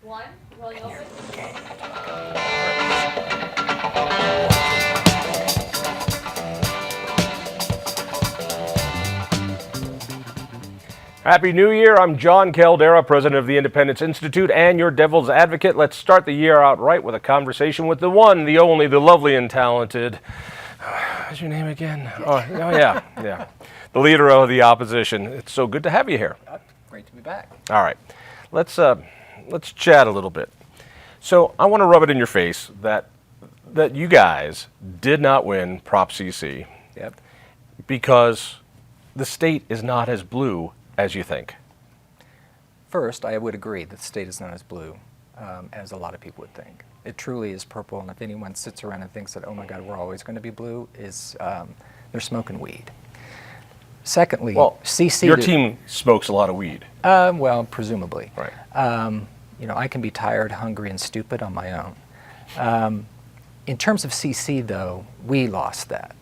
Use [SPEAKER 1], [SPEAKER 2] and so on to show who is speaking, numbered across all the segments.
[SPEAKER 1] One, rolling open.
[SPEAKER 2] Happy New Year. I'm Jon Caldara, president of the Independence Institute and your devil's advocate. Let's start the year out right with a conversation with the one, the only, the lovely and talented. What's your name again? Oh yeah. The leader of the opposition. It's so good to have you here.
[SPEAKER 3] Great to be back.
[SPEAKER 2] All right. Let's chat a little bit. So I want to rub it in your face that you guys did not win Prop CC.
[SPEAKER 3] Yep.
[SPEAKER 2] Because the state is not as blue as you think.
[SPEAKER 3] First, I would agree that the state is not as blue as a lot of people would think. It truly is purple, and if anyone sits around and thinks that, oh my God, we're always going to be blue, they're smoking weed. Secondly,
[SPEAKER 2] well,
[SPEAKER 3] CC.
[SPEAKER 2] Your team smokes a lot of weed.
[SPEAKER 3] Well, presumably.
[SPEAKER 2] Right.
[SPEAKER 3] I can be tired, hungry, and stupid on my own. In terms of CC, though, we lost that.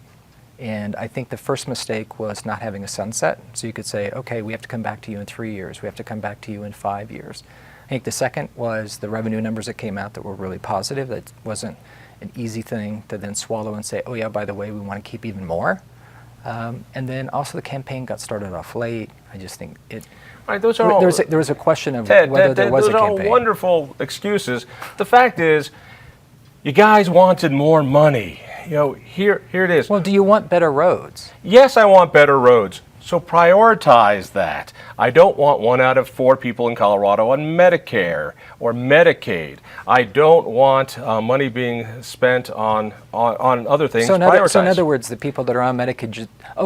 [SPEAKER 3] And I think the first mistake was not having a sunset. So you could say, okay, we have to come back to you in 3 years. We have to come back to you in 5 years. I think the second was the revenue numbers that came out that were really positive. That wasn't an easy thing to then swallow and say, oh yeah, by the way, we want to keep even more. And then also the campaign got started off late. I just think it...
[SPEAKER 2] Right, those are all,
[SPEAKER 3] there was a question of whether there was a campaign.
[SPEAKER 2] Those are all wonderful excuses. The fact is, you guys wanted more money. Here it is.
[SPEAKER 3] Well, do you want better roads?
[SPEAKER 2] Yes, I want better roads. So prioritize that. I don't want 1 out of 4 people in Colorado on Medicare or Medicaid. I don't want money being spent on other things.
[SPEAKER 3] So in other words, the people that are on Medicaid,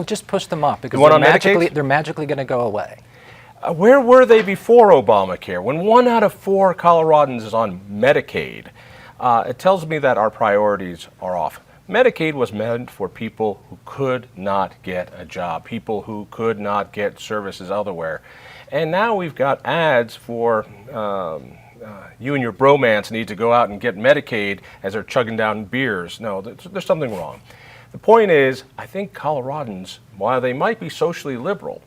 [SPEAKER 3] just push them off because they're magically going to go away.
[SPEAKER 2] Where were they before Obamacare? When 1 out of 4 Coloradans is on Medicaid, it tells me that our priorities are off. Medicaid was meant for people who could not get a job, people who could not get services elsewhere. And now we've got ads for you and your bromance need to go out and get Medicaid as they're chugging down beers. No, there's something wrong. The point is, I think Coloradans, while they might be socially liberal,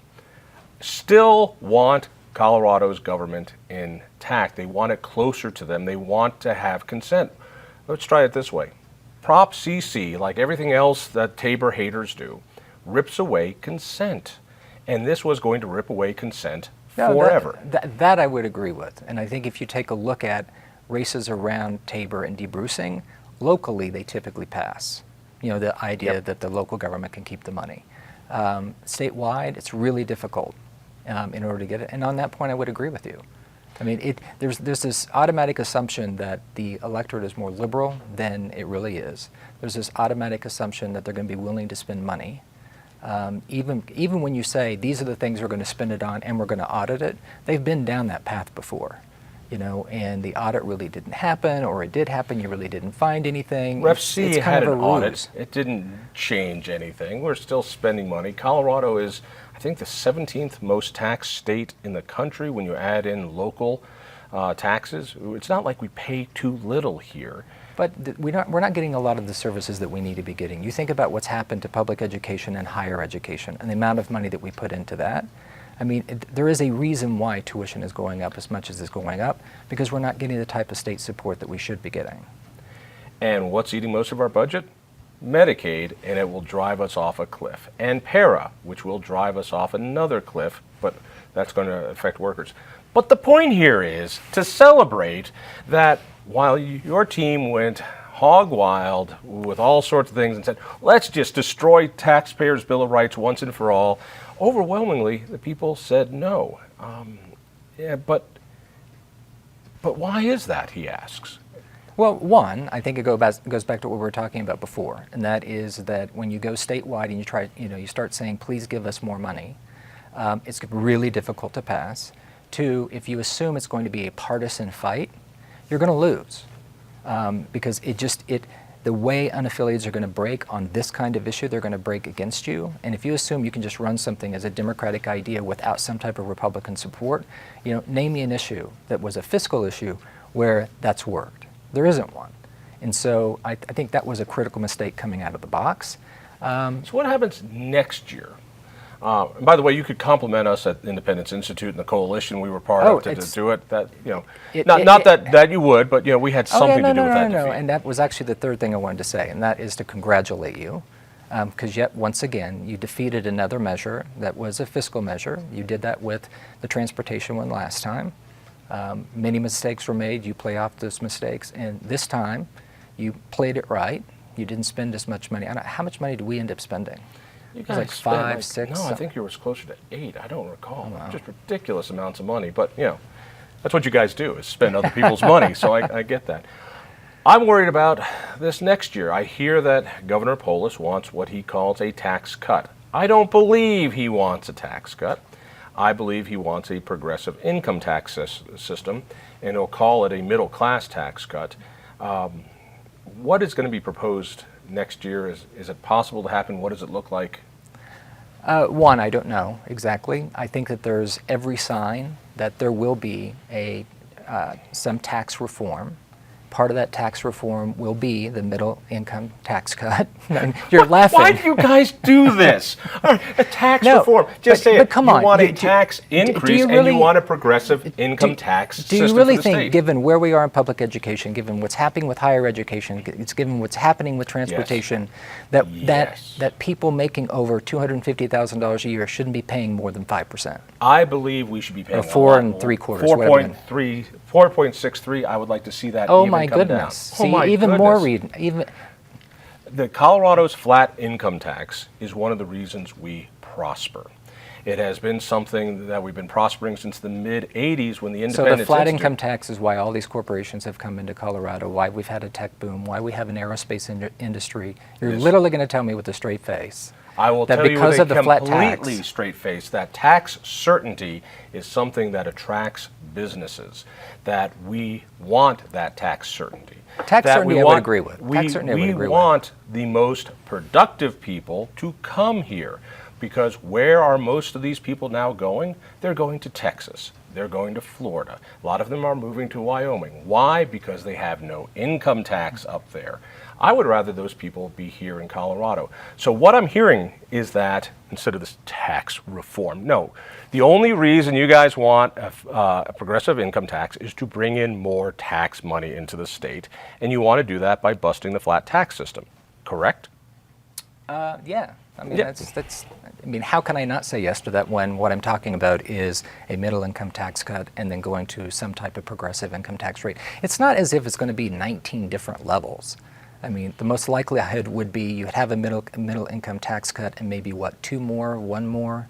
[SPEAKER 2] still want Colorado's government intact. They want it closer to them. They want to have consent. Let's try it this way. Prop CC, like everything else that TABOR haters do, rips away consent. And this was going to rip away consent forever.
[SPEAKER 3] That I would agree with. And I think if you take a look at races around TABOR and debrucing, locally they typically pass. The idea that the local government can keep the money. Statewide, it's really difficult in order to get it. And on that point, I would agree with you. I mean, there's this automatic assumption that the electorate is more liberal than it really is. There's this automatic assumption that they're going to be willing to spend money. Even when you say, these are the things we're going to spend it on and we're going to audit it, they've been down that path before. And the audit really didn't happen, or it did happen, you really didn't find anything.
[SPEAKER 2] Ref C had an audit. It didn't change anything. We're still spending money. Colorado is, I think, the 17th most taxed state in the country when you add in local taxes. It's not like we pay too little here.
[SPEAKER 3] But we're not getting a lot of the services that we need to be getting. You think about what's happened to public education and higher education and the amount of money that we put into that. I mean, there is a reason why tuition is going up as much as it's going up, because we're not getting the type of state support that we should be getting.
[SPEAKER 2] And what's eating most of our budget? Medicaid, and it will drive us off a cliff. And para, which will drive us off another cliff, but that's going to affect workers. But the point here is to celebrate that while your team went hog wild with all sorts of things and said, let's just destroy taxpayers' Bill of Rights once and for all, overwhelmingly, the people said no. But why is that, he asks?
[SPEAKER 3] Well, one, I think it goes back to what we were talking about before, and that is that when you go statewide and you start saying, please give us more money, it's really difficult to pass. Two, if you assume it's going to be a partisan fight, you're going to lose, because the way unaffiliates are going to break on this kind of issue, they're going to break against you. And if you assume you can just run something as a Democratic idea without some type of Republican support, name me an issue that was a fiscal issue where that's worked. There isn't one. And so I think that was a critical mistake coming out of the box.
[SPEAKER 2] So what happens next year? And by the way, you could compliment us at Independence Institute and the coalition we were part of to do it. That not that you would, but we had something to do with that defeat.
[SPEAKER 3] And that was actually the third thing I wanted to say, and that is to congratulate you, because yet once again you defeated another measure that was a fiscal measure. You did that with the transportation one last time. Many mistakes were made. You play off those mistakes, and this time you played it right. You didn't spend as much money. How much money did we end up spending?
[SPEAKER 2] You
[SPEAKER 3] it was
[SPEAKER 2] guys
[SPEAKER 3] like
[SPEAKER 2] spent
[SPEAKER 3] 5, 6.
[SPEAKER 2] No, I think you were closer to 8. I don't recall.
[SPEAKER 3] Oh, wow.
[SPEAKER 2] Just ridiculous amounts of money. But that's what you guys do, is spend other people's money. So I get that. I'm worried about this next year. I hear that Governor Polis wants what he calls a tax cut. I don't believe he wants a tax cut. I believe he wants a progressive income tax system, and he'll call it a middle class tax cut. What is going to be proposed next year? Is it possible to happen? What does it look like?
[SPEAKER 3] One, I don't know exactly. I think that there's every sign that there will be some tax reform. Part of that tax reform will be the middle income tax cut. You're laughing.
[SPEAKER 2] Why do you guys do this? A tax reform. Just say
[SPEAKER 3] but come
[SPEAKER 2] you
[SPEAKER 3] on.
[SPEAKER 2] want a tax increase and you want a progressive income tax system.
[SPEAKER 3] Do you really
[SPEAKER 2] for the
[SPEAKER 3] think,
[SPEAKER 2] state?
[SPEAKER 3] given where we are in public education, given what's happening with higher education, given what's happening with transportation, that people making over $250,000 a year shouldn't be paying more than 5%?
[SPEAKER 2] I believe we should be paying
[SPEAKER 3] or 4 3/4.
[SPEAKER 2] 4.63. I would like to see that.
[SPEAKER 3] Oh
[SPEAKER 2] even
[SPEAKER 3] my
[SPEAKER 2] come
[SPEAKER 3] goodness!
[SPEAKER 2] Down.
[SPEAKER 3] See,
[SPEAKER 2] oh my
[SPEAKER 3] even
[SPEAKER 2] goodness.
[SPEAKER 3] more reading. Even
[SPEAKER 2] the Colorado's flat income tax is one of the reasons we prosper. It has been something that we've been prospering since the mid '80s when the Independence.
[SPEAKER 3] So the flat income tax is why all these corporations have come into Colorado. Why we've had a tech boom. Why we have an aerospace industry. You're literally going to tell me with a straight face.
[SPEAKER 2] I will
[SPEAKER 3] that
[SPEAKER 2] tell you
[SPEAKER 3] because
[SPEAKER 2] with
[SPEAKER 3] of
[SPEAKER 2] a
[SPEAKER 3] the flat
[SPEAKER 2] completely
[SPEAKER 3] tax,
[SPEAKER 2] straight face that tax certainty is something that attracts businesses, that we want that tax certainty.
[SPEAKER 3] Tax certainty I would agree with.
[SPEAKER 2] We want the most productive people to come here, because where are most of these people now going? They're going to Texas. They're going to Florida. A lot of them are moving to Wyoming. Why? Because they have no income tax up there. I would rather those people be here in Colorado. So what I'm hearing is that instead of this tax reform, no, the only reason you guys want a progressive income tax is to bring in more tax money into the state, and you want to do that by busting the flat tax system, correct?
[SPEAKER 3] Yeah. I mean, that's. I mean, how can I not say yes to that when what I'm talking about is a middle income tax cut and then going to some type of progressive income tax rate? It's not as if it's going to be 19 different levels. I mean, the most likelihood would be you'd have a middle income tax cut and maybe one more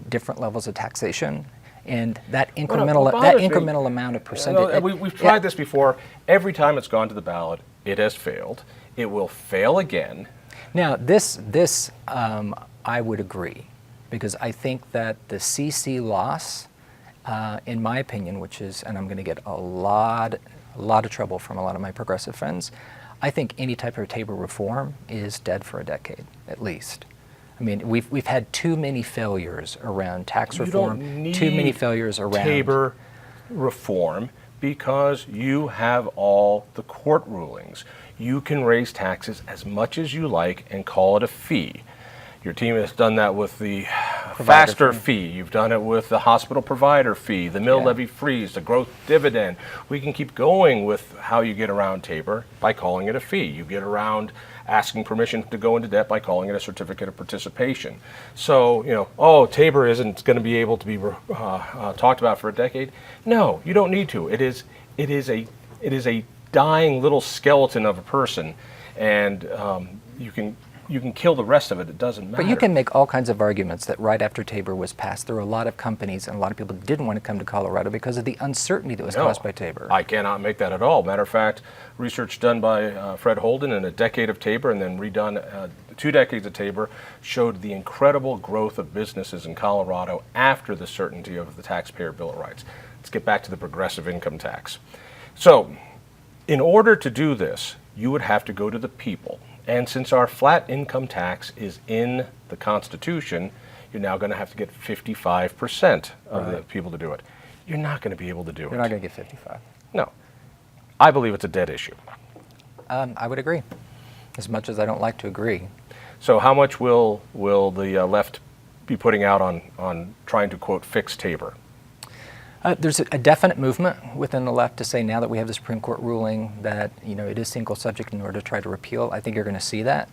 [SPEAKER 3] different levels of taxation, and that incremental amount of percentage.
[SPEAKER 2] We've tried this before. Every time it's gone to the ballot, it has failed. It will fail again.
[SPEAKER 3] Now, this I would agree, because I think that the CC loss, in my opinion, which is, and I'm going to get a lot of trouble from a lot of my progressive friends, I think any type of TABOR reform is dead for a decade, at least. I mean, we've had too many failures around tax reform, too many failures around
[SPEAKER 2] TABOR reform, because you have all the court rulings. You can raise taxes as much as you like and call it a fee. Your team has done that with the faster fee. You've done it with the hospital provider fee, the mill levy freeze, the growth dividend. We can keep going with how you get around TABOR by calling it a fee. You get around asking permission to go into debt by calling it a certificate of participation. So, TABOR isn't going to be able to be talked about for a decade. No, you don't need to. It is a dying little skeleton of a person, and you can kill the rest of it. It doesn't matter.
[SPEAKER 3] But you can make all kinds of arguments that right after TABOR was passed, there were a lot of companies and a lot of people that didn't want to come to Colorado because of the uncertainty that was caused by TABOR.
[SPEAKER 2] I cannot make that at all. Matter of fact, research done by Fred Holden in a decade of TABOR and then redone 2 decades of TABOR showed the incredible growth of businesses in Colorado after the certainty of the Taxpayer Bill of Rights. Let's get back to the progressive income tax. So, in order to do this, you would have to go to the people. And since our flat income tax is in the Constitution, you're now going to have to get 55% of the people to do it. You're not going to be able to do it.
[SPEAKER 3] You're not going to get 55.
[SPEAKER 2] No. I believe it's a dead issue.
[SPEAKER 3] I would agree, as much as I don't like to agree.
[SPEAKER 2] So how much will the left be putting out on trying to, quote, fix Tabor?
[SPEAKER 3] There's a definite movement within the left to say now that we have the Supreme Court ruling that it is single subject in order to try to repeal. I think you're going to see that.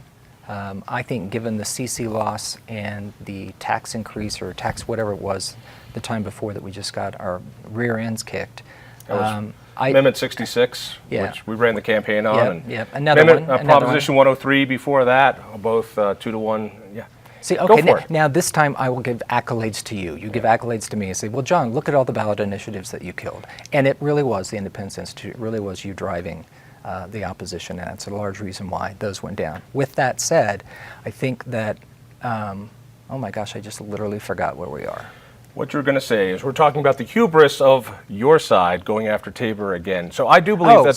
[SPEAKER 3] I think given the CC loss and the tax increase or tax whatever it was the time before that we just got our rear ends kicked.
[SPEAKER 2] Amendment 66,
[SPEAKER 3] Yeah.
[SPEAKER 2] which we ran the campaign on.
[SPEAKER 3] Yeah, another one.
[SPEAKER 2] Proposition 103 before that, both 2-1. Yeah.
[SPEAKER 3] See,
[SPEAKER 2] Go
[SPEAKER 3] okay,
[SPEAKER 2] for it.
[SPEAKER 3] now this time I will give accolades to you. You give accolades to me and say, well, John, look at all the ballot initiatives that you killed. And it really was the Independence Institute. It really was you driving the opposition, and that's a large reason why those went down. With that said, I think that, oh my gosh, I just literally forgot where we are.
[SPEAKER 2] What you're going to say is we're talking about the hubris of your side going after Tabor again. So I do believe that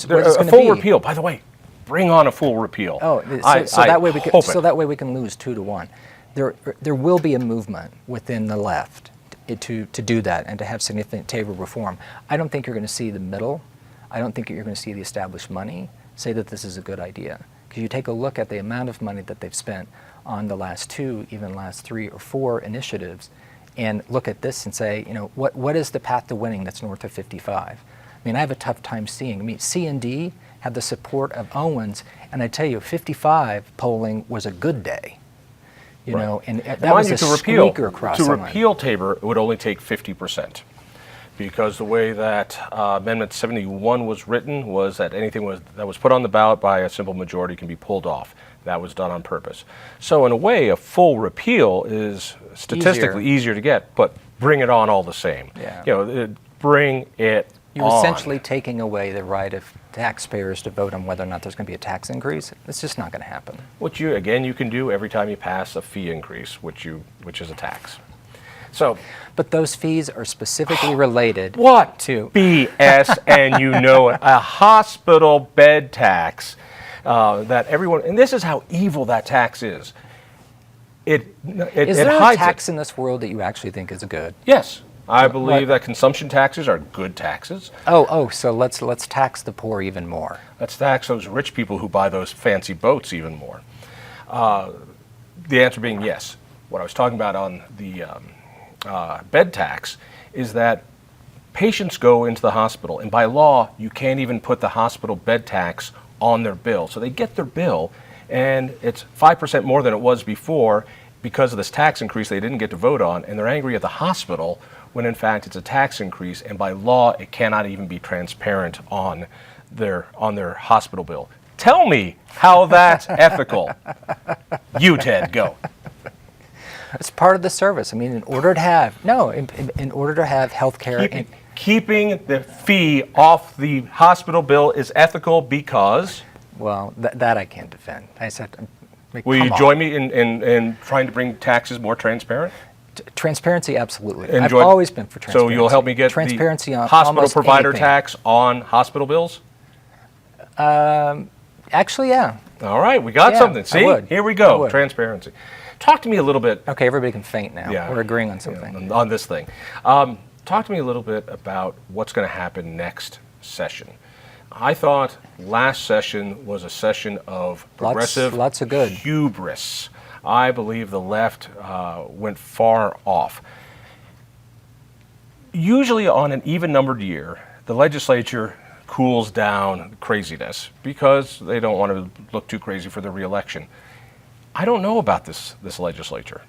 [SPEAKER 2] there's a full repeal. By the way, bring on a full repeal.
[SPEAKER 3] Oh, so that way we can lose 2-1. There will be a movement within the left to do that and to have significant Tabor reform. I don't think you're going to see the middle. I don't think you're going to see the established money say that this is a good idea. Because you take a look at the amount of money that they've spent on the last 2, even last 3 or 4 initiatives, and look at this and say, what is the path to winning that's north of 55? I mean, I have a tough time seeing. I mean, C and D had the support of Owens, and I tell you, 55 polling was a good day. And that was a squeaker across the line.
[SPEAKER 2] To repeal Tabor, it would only take 50%. Because the way that Amendment 71 was written was that anything that was put on the ballot by a simple majority can be pulled off. That was done on purpose. So in a way, a full repeal is statistically easier to get, but bring it on all the same.
[SPEAKER 3] Yeah.
[SPEAKER 2] Bring it
[SPEAKER 3] You're
[SPEAKER 2] on.
[SPEAKER 3] essentially taking away the right of taxpayers to vote on whether or not there's going to be a tax increase. It's just not going to happen.
[SPEAKER 2] Which you can do every time you pass a fee increase, which is a tax. So,
[SPEAKER 3] but those fees are specifically related to
[SPEAKER 2] BS, and a hospital bed tax that everyone, and this is how evil that tax is. Is
[SPEAKER 3] there a tax in this world that you actually think is good?
[SPEAKER 2] Yes, I believe that consumption taxes are good taxes.
[SPEAKER 3] So let's tax the poor even more.
[SPEAKER 2] Let's tax those rich people who buy those fancy boats even more. The answer being yes. What I was talking about on the bed tax is that patients go into the hospital, and by law, you can't even put the hospital bed tax on their bill. So they get their bill, and it's 5% more than it was before because of this tax increase they didn't get to vote on, and they're angry at the hospital when in fact it's a tax increase, and by law, it cannot even be transparent on their hospital bill. Tell me how that's ethical. You, Ted, go.
[SPEAKER 3] It's part of the service. I mean, in order to have health care.
[SPEAKER 2] Keeping the fee off the hospital bill is ethical because?
[SPEAKER 3] Well, that I can't defend. I said,
[SPEAKER 2] will you join me in trying to bring taxes more transparent?
[SPEAKER 3] Transparency, absolutely. I've always been for transparency.
[SPEAKER 2] So you'll help me get
[SPEAKER 3] transparency
[SPEAKER 2] the
[SPEAKER 3] on
[SPEAKER 2] hospital provider
[SPEAKER 3] anything.
[SPEAKER 2] tax on hospital bills?
[SPEAKER 3] Actually, yeah.
[SPEAKER 2] All right, we got something. See, here we go. Transparency. Talk to me a little bit.
[SPEAKER 3] Okay, everybody can faint now.
[SPEAKER 2] Yeah,
[SPEAKER 3] we're agreeing on something.
[SPEAKER 2] On this thing. Talk to me a little bit about what's going to happen next session. I thought last session was a session of progressive
[SPEAKER 3] lots of good
[SPEAKER 2] hubris. I believe the left went far off. Usually on an even-numbered year, the legislature cools down craziness because they don't want to look too crazy for the re-election. I don't know about this legislature.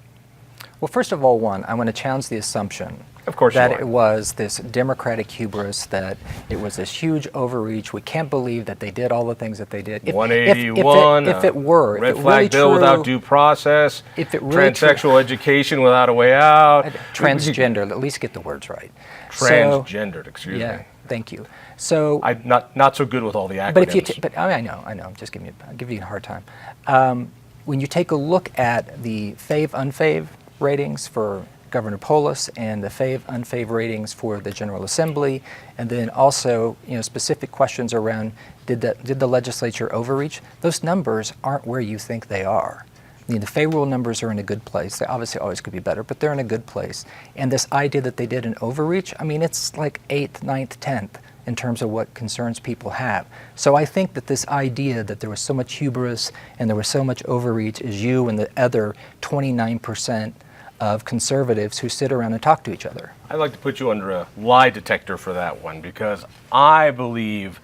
[SPEAKER 3] Well, first of all, I want to challenge the assumption
[SPEAKER 2] of course
[SPEAKER 3] that it was this Democratic hubris, that it was this huge overreach. We can't believe that they did all the things that they did.
[SPEAKER 2] 181,
[SPEAKER 3] if it were,
[SPEAKER 2] red
[SPEAKER 3] if it
[SPEAKER 2] flag
[SPEAKER 3] really
[SPEAKER 2] bill
[SPEAKER 3] true,
[SPEAKER 2] without due process,
[SPEAKER 3] if it really
[SPEAKER 2] transsexual education without a way out.
[SPEAKER 3] Transgender, at least get the words right.
[SPEAKER 2] Transgendered, excuse me.
[SPEAKER 3] Yeah, thank you. So
[SPEAKER 2] I'm not so good with all the acronyms.
[SPEAKER 3] But I know. I'm just giving you a hard time. When you take a look at the fave-unfave ratings for Governor Polis and the fave-unfave ratings for the General Assembly, and then also specific questions around did the legislature overreach, those numbers aren't where you think they are. I mean, the favorable numbers are in a good place. They obviously always could be better, but they're in a good place. And this idea that they did an overreach, I mean, it's like 8th, 9th, 10th in terms of what concerns people have. So I think that this idea that there was so much hubris and there was so much overreach is you and the other 29% of conservatives who sit around and talk to each other.
[SPEAKER 2] I'd like to put you under a lie detector for that one, because I believe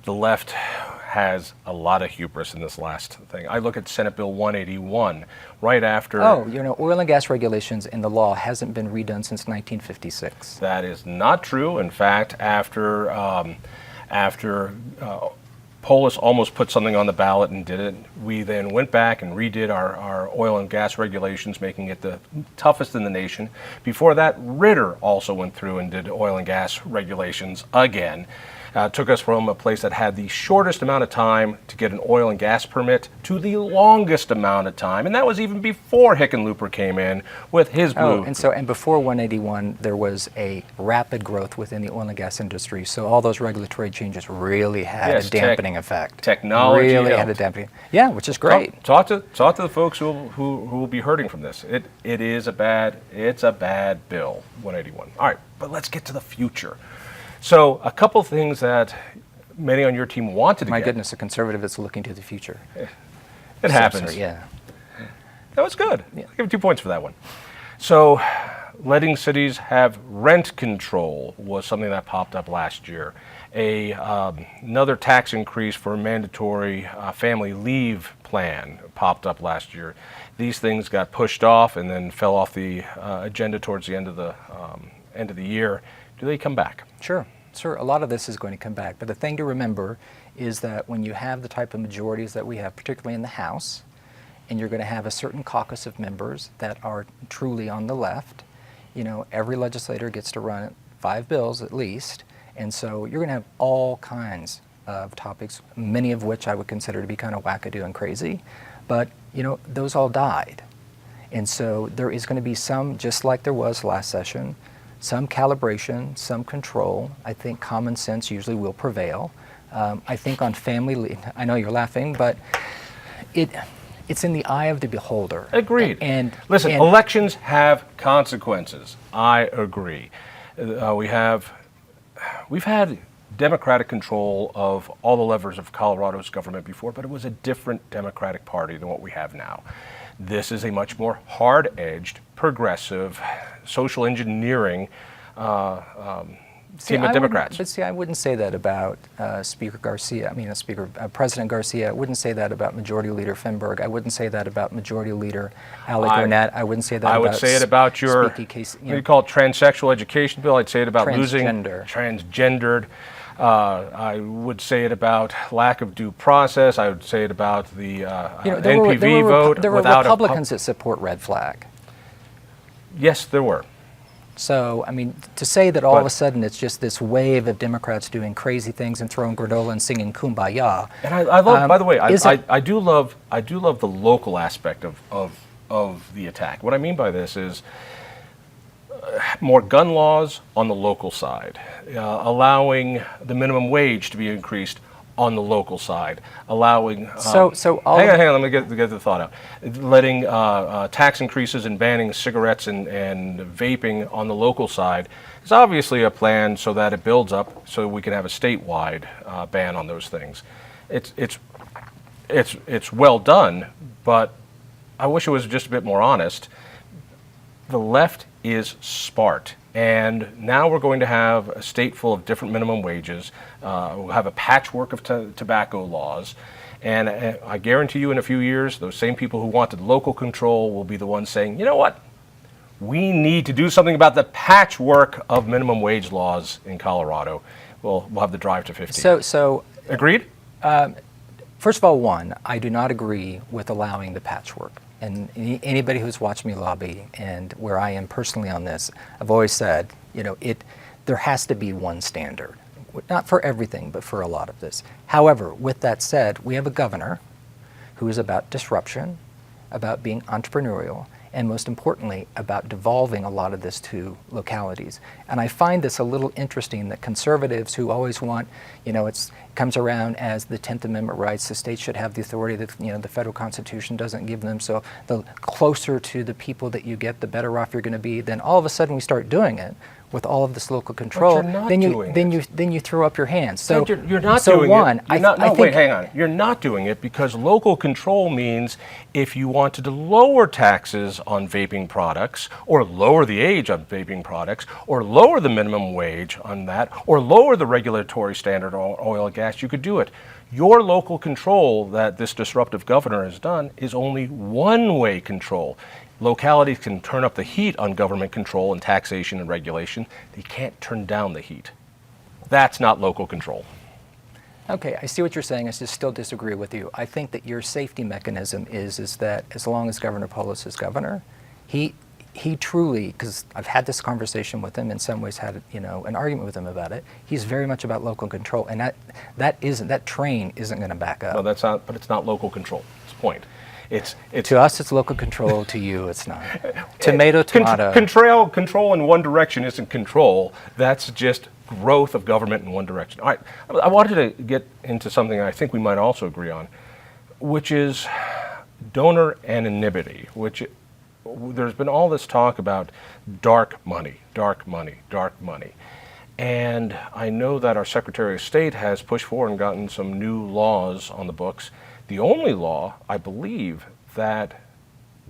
[SPEAKER 2] the left has a lot of hubris in this last thing. I look at Senate Bill 181 right after.
[SPEAKER 3] Oh, oil and gas regulations in the law hasn't been redone since 1956.
[SPEAKER 2] That is not true. In fact, after Polis almost put something on the ballot and did it, we then went back and redid our oil and gas regulations, making it the toughest in the nation. Before that, Ritter also went through and did oil and gas regulations again. Took us from a place that had the shortest amount of time to get an oil and gas permit to the longest amount of time, and that was even before Hickenlooper came in with his blue.
[SPEAKER 3] And before 181, there was a rapid growth within the oil and gas industry. So all those regulatory changes really had a dampening effect.
[SPEAKER 2] Technology
[SPEAKER 3] really
[SPEAKER 2] helped.
[SPEAKER 3] had a dampening. Yeah, which is great.
[SPEAKER 2] Talk to the folks who will be hurting from this. It's a bad bill, 181. All right, but let's get to the future. So a couple things that many on your team wanted to get.
[SPEAKER 3] My goodness, a conservative that's looking to the future.
[SPEAKER 2] It happens.
[SPEAKER 3] Sorry, yeah.
[SPEAKER 2] That was good.
[SPEAKER 3] Yeah.
[SPEAKER 2] I'll give you 2 points for that one. So letting cities have rent control was something that popped up last year. Another tax increase for a mandatory family leave plan popped up last year. These things got pushed off and then fell off the agenda towards the end of the year. Do they come back?
[SPEAKER 3] Sure. A lot of this is going to come back. But the thing to remember is that when you have the type of majorities that we have, particularly in the House, and you're going to have a certain caucus of members that are truly on the left, every legislator gets to run 5 bills at least. And so you're going to have all kinds of topics, many of which I would consider to be kind of wackadoo and crazy. But, those all died. And so there is going to be some, just like there was last session, some calibration, some control. I think common sense usually will prevail. I think on family leave, I know you're laughing, but it's in the eye of the beholder.
[SPEAKER 2] Agreed. Listen,
[SPEAKER 3] and
[SPEAKER 2] elections have consequences. I agree. We've had Democratic control of all the levers of Colorado's government before, but it was a different Democratic Party than what we have now. This is a much more hard-edged, progressive, social engineering team of Democrats.
[SPEAKER 3] But I wouldn't say that about President Garcia. I wouldn't say that about Majority Leader Fenberg. I wouldn't say that about Majority Leader Alec Burnett. I wouldn't say that about.
[SPEAKER 2] I would say it about your,
[SPEAKER 3] Casey,
[SPEAKER 2] what do you call it, transsexual education bill. I'd say it about losing transgendered. I would say it about lack of due process. I would say it about the NPV vote.
[SPEAKER 3] There were Republicans that support red flag.
[SPEAKER 2] Yes, there were.
[SPEAKER 3] So, to say that all of a sudden it's just this wave of Democrats doing crazy things and throwing granola and singing Kumbaya.
[SPEAKER 2] And I love, by the way, I do love the local aspect of the attack. What I mean by this is more gun laws on the local side, allowing the minimum wage to be increased on the local side, allowing. Hang on, let me get the thought out. Letting tax increases and banning cigarettes and vaping on the local side is obviously a plan so that it builds up, so we can have a statewide ban on those things. It's well done, but I wish it was just a bit more honest. The left is smart. And now we're going to have a state full of different minimum wages. We'll have a patchwork of tobacco laws. And I guarantee you in a few years, those same people who wanted local control will be the ones saying, you know what? We need to do something about the patchwork of minimum wage laws in Colorado. We'll have the drive to 50.
[SPEAKER 3] So
[SPEAKER 2] agreed?
[SPEAKER 3] First of all, I do not agree with allowing the patchwork. And anybody who's watched me lobby and where I am personally on this, I've always said, there has to be one standard. Not for everything, but for a lot of this. However, with that said, we have a governor who is about disruption, about being entrepreneurial, and most importantly, about devolving a lot of this to localities. And I find this a little interesting that conservatives who always want, it comes around as the 10th Amendment rights, the states should have the authority that, the federal Constitution doesn't give them. So the closer to the people that you get, the better off you're going to be. Then all of a sudden we start doing it. with all of this local control,
[SPEAKER 2] you're not
[SPEAKER 3] then
[SPEAKER 2] doing
[SPEAKER 3] you throw up your hands. So
[SPEAKER 2] you're not
[SPEAKER 3] so
[SPEAKER 2] doing
[SPEAKER 3] one,
[SPEAKER 2] it. Wait, hang on. You're not doing it because local control means if you wanted to lower taxes on vaping products, or lower the age on vaping products, or lower the minimum wage on that, or lower the regulatory standard on oil and gas, you could do it. Your local control that this disruptive governor has done is only one-way control. Localities can turn up the heat on government control and taxation and regulation. They can't turn down the heat. That's not local control.
[SPEAKER 3] Okay, I see what you're saying. I just still disagree with you. I think that your safety mechanism is that as long as Governor Polis is governor, he truly, because I've had this conversation with him, in some ways had an argument with him about it. He's very much about local control, and that train isn't going to back up.
[SPEAKER 2] No, that's not. But it's not local control. That's the point. It's
[SPEAKER 3] to us, it's local control. To you, it's not. Tomato.
[SPEAKER 2] Control in one direction isn't control. That's just growth of government in one direction. All right, I wanted to get into something I think we might also agree on, which is donor anonymity, which there's been all this talk about dark money. And I know that our Secretary of State has pushed forward and gotten some new laws on the books. The only law, I believe, that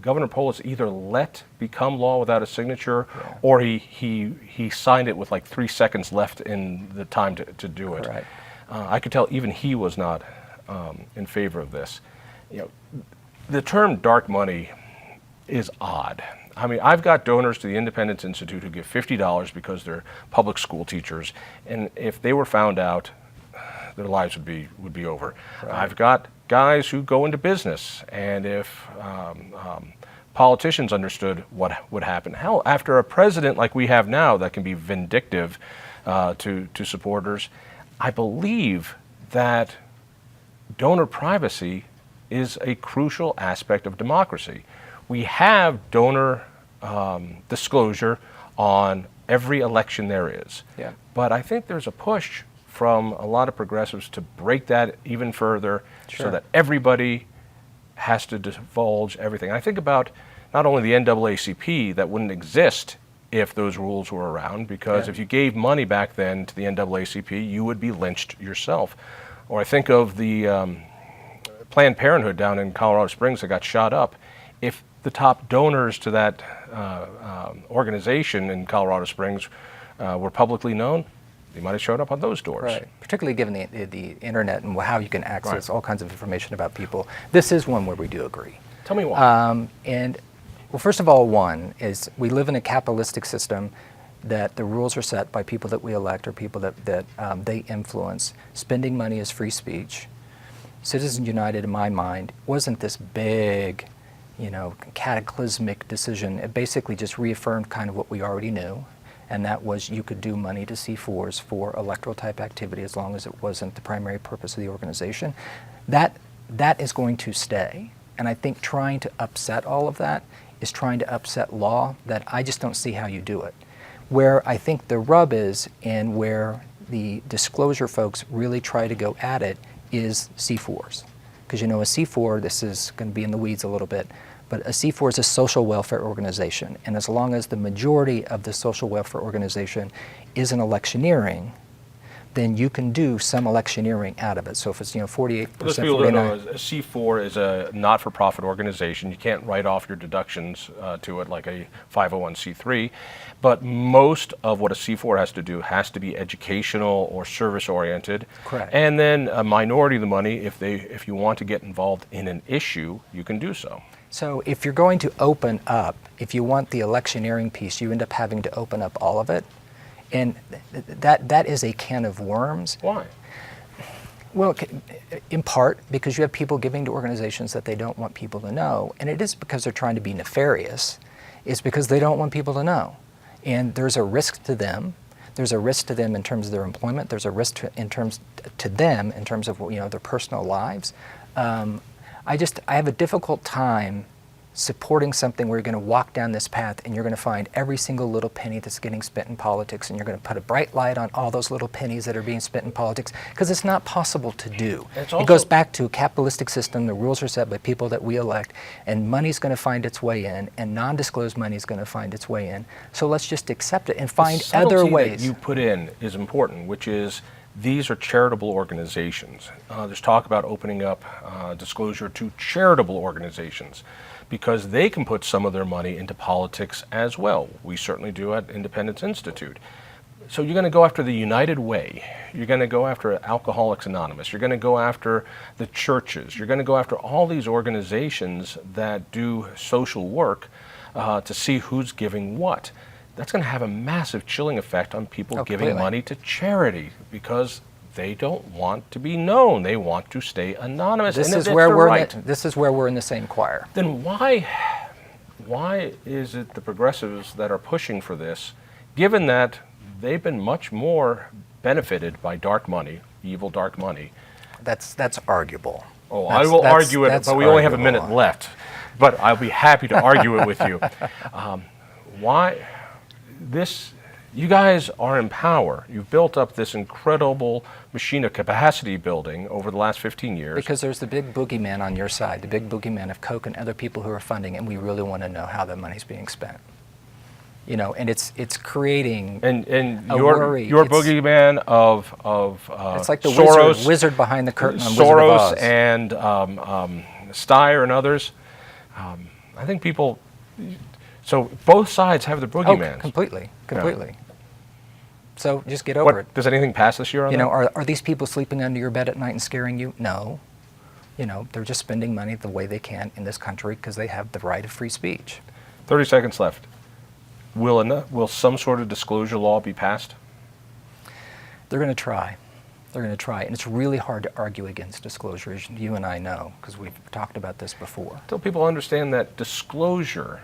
[SPEAKER 2] Governor Polis either let become law without a signature, or he signed it with like 3 seconds left in the time to do it.
[SPEAKER 3] Right.
[SPEAKER 2] I could tell even he was not in favor of this. The term dark money is odd. I mean, I've got donors to the Independence Institute who give $50 because they're public school teachers, and if they were found out, their lives would be over. Right. I've got guys who go into business, and if politicians understood what would happen, hell, after a president like we have now that can be vindictive to supporters, I believe that donor privacy is a crucial aspect of democracy. We have donor disclosure on every election there is.
[SPEAKER 3] Yeah.
[SPEAKER 2] But I think there's a push from a lot of progressives to break that even further. Sure. So that everybody has to divulge everything. I think about not only the NAACP, that wouldn't exist if those rules were around, because if you gave money back then to the NAACP, you would be lynched yourself. Or I think of the Planned Parenthood down in Colorado Springs that got shot up. If the top donors to that organization in Colorado Springs were publicly known, they might have showed up on those doors.
[SPEAKER 3] Right. Particularly given the internet and how you can access all kinds of information about people. This is one where we do agree.
[SPEAKER 2] Tell me why.
[SPEAKER 3] Well, first of all, one is we live in a capitalistic system that the rules are set by people that we elect or people that they influence. Spending money is free speech. Citizens United, in my mind, wasn't this big, cataclysmic decision. It basically just reaffirmed kind of what we already knew, and that was you could do money to C4s for electoral type activity as long as it wasn't the primary purpose of the organization. That is going to stay, and I think trying to upset all of that is trying to upset law that I just don't see how you do it. Where I think the rub is, and where the disclosure folks really try to go at it, is C4s. Because a C4, this is going to be in the weeds a little bit, but a C4 is a social welfare organization. And as long as the majority of the social welfare organization isn't electioneering, then you can do some electioneering out of it. So if it's 48%,
[SPEAKER 2] those people don't know, a C4 is a not-for-profit organization. You can't write off your deductions to it like a 501c3. But most of what a C4 has to do has to be educational or service-oriented.
[SPEAKER 3] Correct.
[SPEAKER 2] And then a minority of the money, if you want to get involved in an issue, you can do so.
[SPEAKER 3] So if you're going to open up, if you want the electioneering piece, you end up having to open up all of it. And that is a can of worms.
[SPEAKER 2] Why?
[SPEAKER 3] Well, in part because you have people giving to organizations that they don't want people to know. And it is because they're trying to be nefarious. It's because they don't want people to know. And there's a risk to them. There's a risk to them in terms of their employment. There's a risk to them in terms of their personal lives. I have a difficult time supporting something where you're going to walk down this path and you're going to find every single little penny that's getting spent in politics, and you're going to put a bright light on all those little pennies that are being spent in politics, because it's not possible to do. It goes back to a capitalistic system. The rules are set by people that we elect, and money's going to find its way in, and non-disclosed money is going to find its way in. So let's just accept it and find other ways.
[SPEAKER 2] That you put in is important, which is these are charitable organizations. There's talk about opening up disclosure to charitable organizations, because they can put some of their money into politics as well. We certainly do at Independence Institute. So you're going to go after the United Way. You're going to go after Alcoholics Anonymous. You're going to go after the churches. You're going to go after all these organizations that do social work to see who's giving what. That's going to have a massive chilling effect on people giving money to charity, because they don't want to be known. They want to stay anonymous.
[SPEAKER 3] This is where we're in the same choir.
[SPEAKER 2] Then why is it the progressives that are pushing for this, given that they've been much more benefited by dark money, evil dark money?
[SPEAKER 3] That's arguable.
[SPEAKER 2] Oh, I will argue it, but we only have a minute left. But I'll be happy to argue it with you. Why this? You guys are in power. You've built up this incredible machine of capacity building over the last 15 years.
[SPEAKER 3] Because there's the big boogeyman on your side, the big boogeyman of Coke and other people who are funding, and we really want to know how the money's being spent. You know, and it's creating a worry.
[SPEAKER 2] Your boogeyman of
[SPEAKER 3] it's like the
[SPEAKER 2] Soros,
[SPEAKER 3] wizard behind the curtain on Wizard of Oz.
[SPEAKER 2] Soros and Steyer and others. I think people. So both sides have the boogeyman.
[SPEAKER 3] Oh, completely. Yeah. So just get over it.
[SPEAKER 2] Does anything pass this year on that?
[SPEAKER 3] You know, are these people sleeping under your bed at night and scaring you? No. You know, they're just spending money the way they can in this country because they have the right of free speech.
[SPEAKER 2] 30 seconds left. Will some sort of disclosure law be passed?
[SPEAKER 3] They're going to try. And it's really hard to argue against disclosure, as you and I know, because we've talked about this before.
[SPEAKER 2] Until people understand that disclosure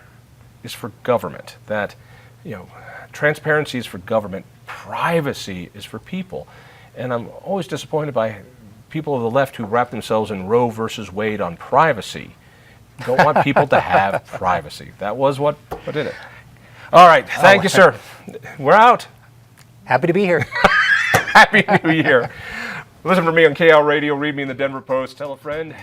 [SPEAKER 2] is for government, that, you know, transparency is for government, privacy is for people. And I'm always disappointed by people of the left who wrap themselves in Roe versus Wade on privacy. Don't want people to have privacy. That was what did it. All right, thank you, sir. We're out.
[SPEAKER 3] Happy to be here.
[SPEAKER 2] Happy New Year. Listen for me on KL Radio, read me in the Denver Post, tell a friend.